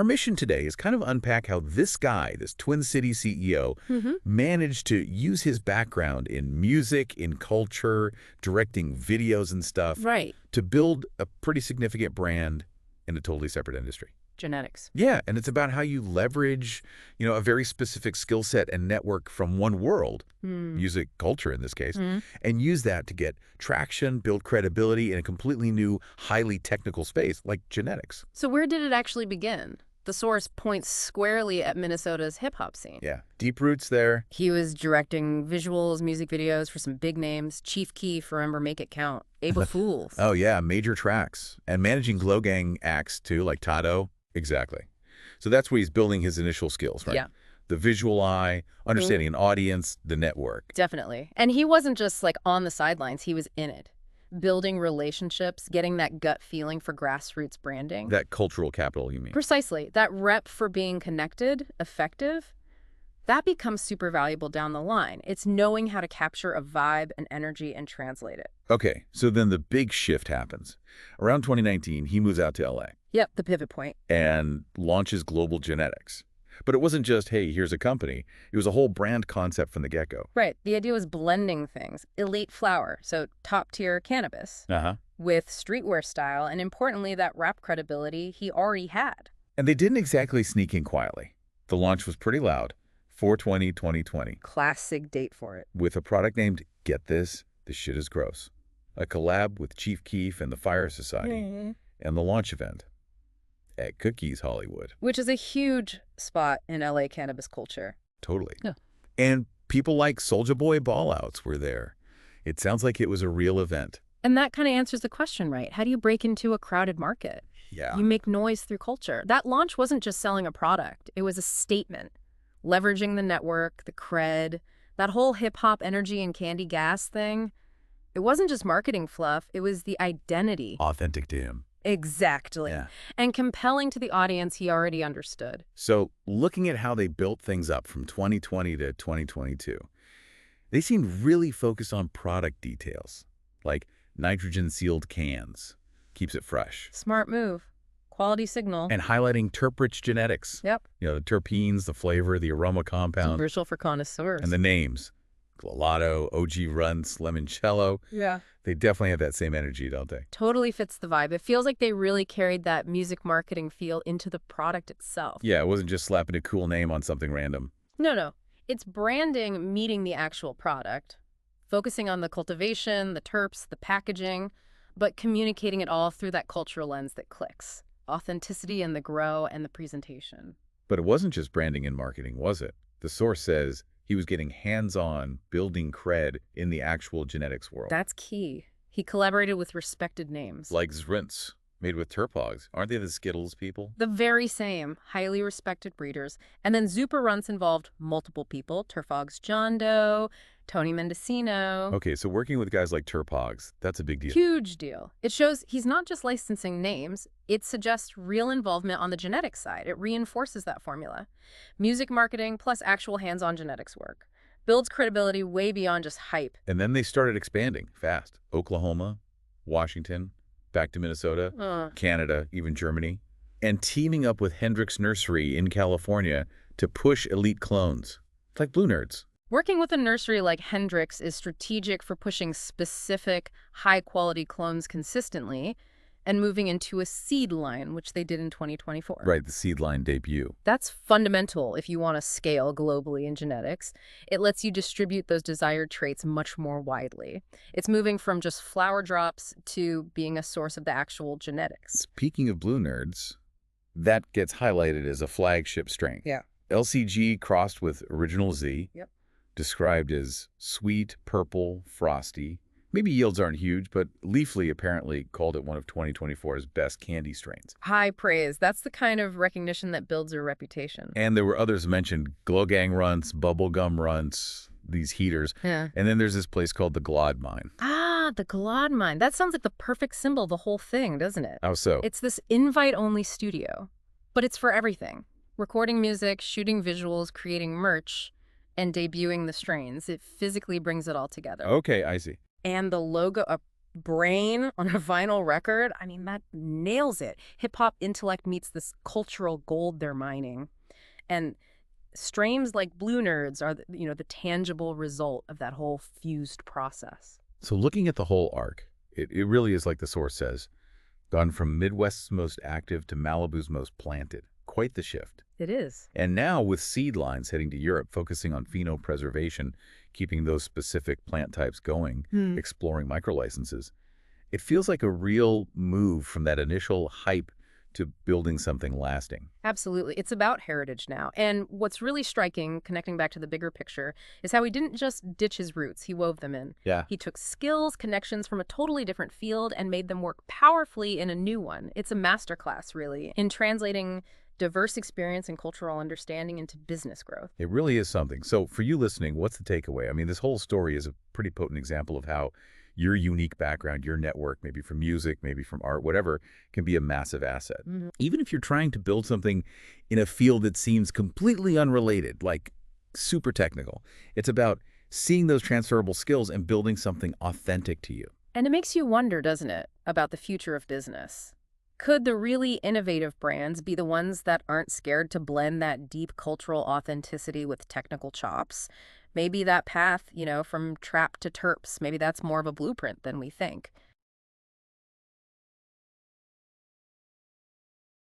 Our mission today is kind of unpack how this guy, this Twin City CEO, managed to use his background in music, in culture, directing videos and stuff, Right. to build a pretty significant brand in a totally separate industry. Genetics. Yeah, and it's about how you leverage, a very specific skill set and network from one world, music culture in this case, and use that to get traction, build credibility in a completely new, highly technical space like genetics. So where did it actually begin? The source points squarely at Minnesota's hip-hop scene. Yeah, deep roots there. He was directing visuals, music videos for some big names. Chief Keef, remember Make It Count. Aba Fools. Oh yeah, major tracks. And managing Glo Gang acts too, like Tadoe. Exactly. So that's where he's building his initial skills, right? Yeah. The visual eye, understanding an audience, the network. Definitely. And he wasn't just like on the sidelines, he was in it. Building relationships, getting that gut feeling for grassroots branding. That cultural capital, you mean? Precisely. That rep for being connected, effective, that becomes super valuable down the line. It's knowing how to capture a vibe and energy and translate it. Okay, so then the big shift happens. Around 2019, he moves out to LA. Yep, the pivot point. And launches Global Genetics. But it wasn't just, hey, here's a company. It was a whole brand concept from the get-go. Right. The idea was blending things. Elite flower, so top-tier cannabis, with streetwear style, and importantly, that rap credibility he already had. And they didn't exactly sneak in quietly. The launch was pretty loud, 4/20/2020. Classic date for it. With a product named, get this shit is gross, a collab with Chief Keef and the Fire Society, and the launch event at Cookies Hollywood. Which is a huge spot in LA cannabis culture. Totally. Yeah. And people like Soulja Boy Ballouts were there. It sounds like it was a real event. And that kind of answers the question, right? How do you break into a crowded market? Yeah. You make noise through culture. That launch wasn't just selling a product. It was a statement. Leveraging the network, the cred, that whole hip-hop energy and candy gas thing. It wasn't just marketing fluff. It was the identity. Authentic to him. Exactly. Yeah. And compelling to the audience he already understood. So looking at how they built things up from 2020 to 2022, they seemed really focused on product details, like nitrogen-sealed cans, keeps it fresh. Smart move. Quality signal. And highlighting terp-rich genetics. Yep. The terpenes, the flavor, the aroma compound. Crucial for connoisseurs. And the names. Glolato, OG Runts, Lemonchello. Yeah. They definitely have that same energy, don't they? Totally fits the vibe. It feels like they really carried that music marketing feel into the product itself. Yeah, it wasn't just slapping a cool name on something random. No. It's branding meeting the actual product, focusing on the cultivation, the terps, the packaging, but communicating it all through that cultural lens that clicks. Authenticity and the grow and the presentation. But it wasn't just branding and marketing, was it? The source says he was getting hands-on, building cred in the actual genetics world. That's key. He collaborated with respected names. Like Runts, made with terpogs. Aren't they the Skittles people? The very same, highly respected breeders. And then Super Runts involved multiple people. Terfogs John Doe, Tony Mendocino. Okay, so working with guys like terpogs, that's a big deal. Huge deal. It shows he's not just licensing names. It suggests real involvement on the genetics side. It reinforces that formula. Music marketing plus actual hands-on genetics work. Builds credibility way beyond just hype. And then they started expanding fast. Oklahoma, Washington, back to Minnesota, Canada, even Germany. And teaming up with Hendrix Nursery in California to push elite clones, like Blue Nerds. Working with a nursery like Hendrix is strategic for pushing specific, high-quality clones consistently and moving into a seed line, which they did in 2024. Right, the seed line debut. That's fundamental if you want to scale globally in genetics. It lets you distribute those desired traits much more widely. It's moving from just flower drops to being a source of the actual genetics. Speaking of Blue Nerds, that gets highlighted as a flagship strain. Yeah. LCG crossed with Original Z. Yep. Described as sweet, purple, frosty. Maybe yields aren't huge, but Leafly apparently called it one of 2024's best candy strains. High praise. That's the kind of recognition that builds a reputation. And there were others mentioned, Glo Gang Runts, Bubblegum Runts, these heaters. Yeah. And then there's this place called the Glod Mine. Ah, the Glod Mine. That sounds like the perfect symbol of the whole thing, doesn't it? How so? It's this invite-only studio, but it's for everything. Recording music, shooting visuals, creating merch, and debuting the strains. It physically brings it all together. Okay, I see. And the logo, a brain on a vinyl record, I mean, that nails it. Hip-hop intellect meets this cultural gold they're mining. And strains like Blue Nerds are, the tangible result of that whole fused process. So looking at the whole arc, it really is like the source says, gone from Midwest's most active to Malibu's most planted. Quite the shift. It is. And now with seed lines heading to Europe, focusing on phenopreservation, keeping those specific plant types going, exploring microlicenses, it feels like a real move from that initial hype to building something lasting. Absolutely. It's about heritage now. And what's really striking, connecting back to the bigger picture, is how he didn't just ditch his roots, he wove them in. Yeah. He took skills, connections from a totally different field and made them work powerfully in a new one. It's a masterclass, really, in translating diverse experience and cultural understanding into business growth. It really is something. So for you listening, what's the takeaway? I mean, this whole story is a pretty potent example of how your unique background, your network, maybe from music, maybe from art, whatever, can be a massive asset. Even if you're trying to build something in a field that seems completely unrelated, like super technical, it's about seeing those transferable skills and building something authentic to you. And it makes you wonder, doesn't it, about the future of business? Could the really innovative brands be the ones that aren't scared to blend that deep cultural authenticity with technical chops? Maybe that path, from trap to terps, maybe that's more of a blueprint than we think.